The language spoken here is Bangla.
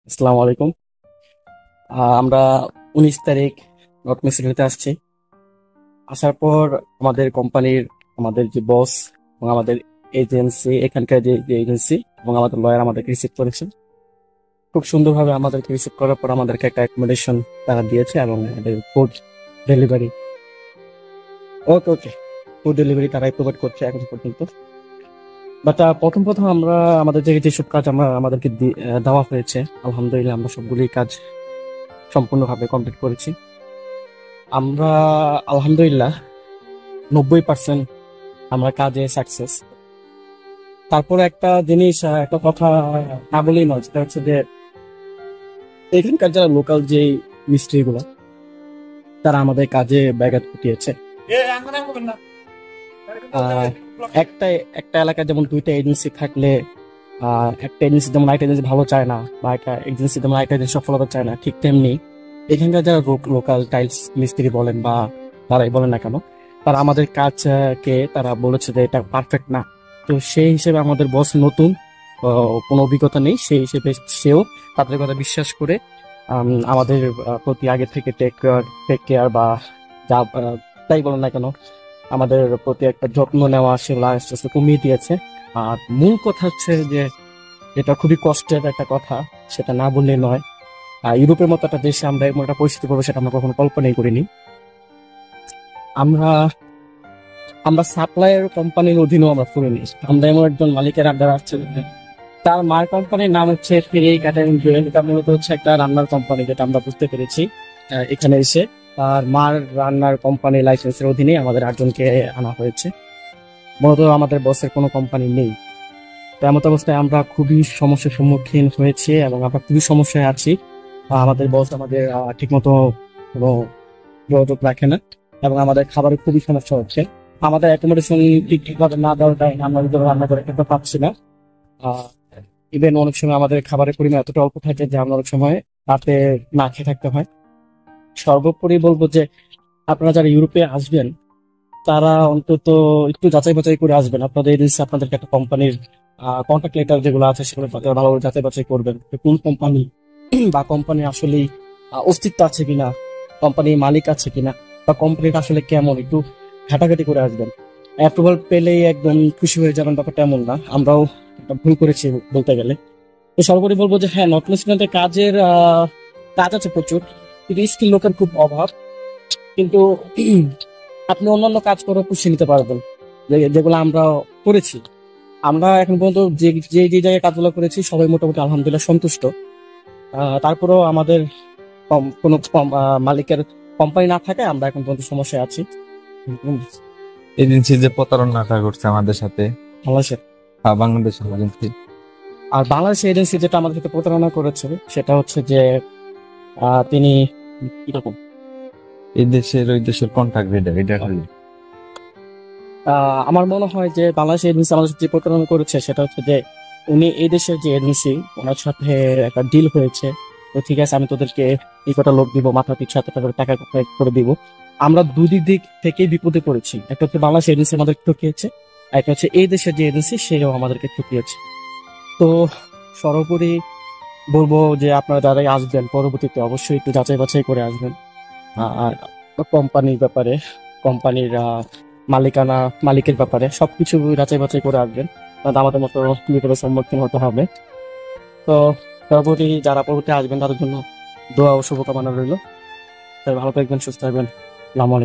আসসালামু আলাইকুম। আমরা 19 তারিখ নর্থ মেক্সিকোতে আসছি। আসার পর আমাদের কোম্পানির আমাদের যে বস এবং আমাদের এজেন্সি, এখানকার যে এজেন্সি এবং আমাদের লয়ার আমাদেরকে রিসিভ করেছেন। খুব সুন্দরভাবে আমাদেরকে রিসিভ করার পর আমাদেরকে একটা অ্যাকোমোডেশন তারা দিয়েছে এবং আমাদের ফুড ডেলিভারি ওকে ওকে ফুড ডেলিভারি তারাই প্রোভাইড করছে এখন পর্যন্ত। বাট প্রথম প্রথম আমরা আমাদের যে যেসব কাজ আমাদেরকে দেওয়া হয়েছে, আলহামদুলিল্লাহ আমরা সবগুলি কাজ সম্পূর্ণভাবে কমপ্লিট করেছি। আমরা আলহামদুলিল্লাহ 90% আমরা কাজে সাকসেস। তারপর একটা জিনিস, একটা কথা না বলেই নয়, সেটা হচ্ছে যে এখানকার যারা লোকাল যে মিস্ত্রি গুলা তারা আমাদের কাজে ব্যাঘাত ঘটিয়েছে। আহ, একটা একটা এলাকায় যেমন দুইটা এজেন্সি থাকলে একটা এজেন্সি যেমন আরেকটা এজেন্সি ভালো চায় না, বা একটা এজেন্সি যেমন আরেকটা এজেন্সি সফলতা চায় না, ঠিক তেমনি এখানকার যারা লোকাল টাইলস মিস্ত্রি বলেন বা তারাই বলেন না কেন, তারা আমাদের কাজকে তারা বলেছে যে এটা পারফেক্ট না। তো সেই হিসেবে আমাদের বস নতুন, কোনো অভিজ্ঞতা নেই, সেই হিসেবে সেও তাদের কথা বিশ্বাস করে আমাদের প্রতি আগে থেকে টেক কেয়ার বা যা তাই বলেন না কেন, আমাদের প্রতি একটা যত্ন নেওয়া সেগুলো আস্তে আস্তে কমিয়ে দিয়েছে। আর মূল কথা হচ্ছে যে যেটা খুবই কষ্টের একটা কথা, সেটা না বললেই নয়, ইউরোপের মতো একটা দেশে আমরা এমন একটা পরিস্থিতি পড়বো সেটা আমরা কখনো কল্পনাই করিনি। আমরা আমরা সাপ্লায়ার কোম্পানির অধীনেও আমরা করিনি। আমরা এমন একজন মালিকের আন্ডার আসছে, তার মার কোম্পানির নাম হচ্ছে ফেরি ক্যাটারিং জয়েন্ট। এটা মূলত হচ্ছে একটা রান্নার কোম্পানি, যেটা আমরা বুঝতে পেরেছি এখানে এসে। তার মার রান্নার কোম্পানি লাইসেন্সের অধীনে আমাদের 8জনকে আনা হয়েছে। মূলত আমাদের বসের কোনো কোম্পানি নেই। তো এমত অবস্থায় আমরা খুবই সমস্যার সম্মুখীন হয়েছি এবং আমরা খুবই সমস্যায় আছি। আমাদের বস আমাদের ঠিকমতো কোনো যোগাযোগ রাখে না এবং আমাদের খাবারের খুবই সমস্যা হচ্ছে। আমাদের অ্যাকোমোডেশন ঠিকভাবে না দেওয়ার কারণে আমরা ভিতরে রান্না করে খেতে পাচ্ছি না। ইভেন অনেক সময় আমাদের খাবারের পরিমাণ এতটা অল্প থাকে যে আমরা অনেক সময় রাতে না খেয়ে থাকতে হয়। সর্বোপরি বলবো যে আপনারা যারা ইউরোপে আসবেন তারা অন্তত একটু যাচাই বাছাই করে আসবেন। আপনাদের এজেন্সি আপনাদেরকে একটা কোম্পানির কন্ট্যাক্ট লেটার যেগুলো আছে সেগুলো ভালো যাচাই বাছাই করবেন, যে কোন কোম্পানি বা কোম্পানি আসলে অস্তিত্ব আছে কিনা, কোম্পানির মালিক আছে কিনা, বা কোম্পানিটা আসলে কেমন, একটু ঘাটাঘাটি করে আসবেন। অ্যাপ্রুভাল পেলেই একদম খুশি হয়ে যাবেন, ব্যাপারটা এমন না। আমরাও একটা ভুল করেছি বলতে গেলে। তো সর্বোপরি বলবো যে হ্যাঁ, নর্থ ওয়েস্টার্নের কাজের কাজ আছে প্রচুর, কিন্তু স্কিল লোকের খুব অভাব। কিন্তু আপনি অন্যান্য কাজ করে পুষিয়ে নিতে পারবেন, যেগুলো আমরা করেছি। আমরা এখন পর্যন্ত যে যে যে জায়গায় কাজগুলো করেছি সবাই মোটামুটি আলহামদুলিল্লাহ সন্তুষ্ট। তারপরেও আমাদের কোনো মালিকের কোম্পানি না থাকায় আমরা এখন পর্যন্ত সমস্যায় আছি। উম, এজেন্সি যে প্রতারণাটা করছে আমাদের সাথে, বাংলাদেশের বাংলাদেশ এজেন্সি। আর বাংলাদেশ এজেন্সি যেটা আমাদের সাথে প্রতারণা করেছে সেটা হচ্ছে যে তিনি কিরকম, এই দেশের ওই দেশের কন্ট্যাক্ট রেডার এটা খালি। আমার মনে হয় যে বাংলাদেশ এজেন্সি আমাদের সাথে যে প্রতারণা করেছে সেটা হচ্ছে যে উনি এই দেশের যে এজেন্সি, ওনার সাথে একটা ডিল হয়েছে। তো ঠিক আছে, আমি তোদেরকে এই কটা লোক দিব, মাথা পিছু এত টাকা টাকা করে দিব। আমরা দুই দিক থেকেই বিপদে পড়েছি। একটা হচ্ছে বাংলাদেশ এজেন্সি আমাদের ঠকিয়েছে, আর একটা হচ্ছে এই দেশের যে এজেন্সি সেও আমাদেরকে ঠকিয়েছে। তো সর্বোপরি বলবো যে আপনারা যারাই আসবেন পরবর্তীতে অবশ্যই একটু যাচাই বাছাই করে আসবেন। আর কোম্পানির ব্যাপারে, কোম্পানির মালিকানা, মালিকের ব্যাপারে সবকিছু যাচাই বাছাই করে আসবেন, তাহলে আমাদের মতো বিপদের সম্মুখীন হতে হবে। তো পরবর্তী আসবেন তাদের জন্য দোয়া ও শুভকামনা রইল। তাই ভালো থাকবেন, সুস্থ থাকবেন। আসসালামু আলাইকুম।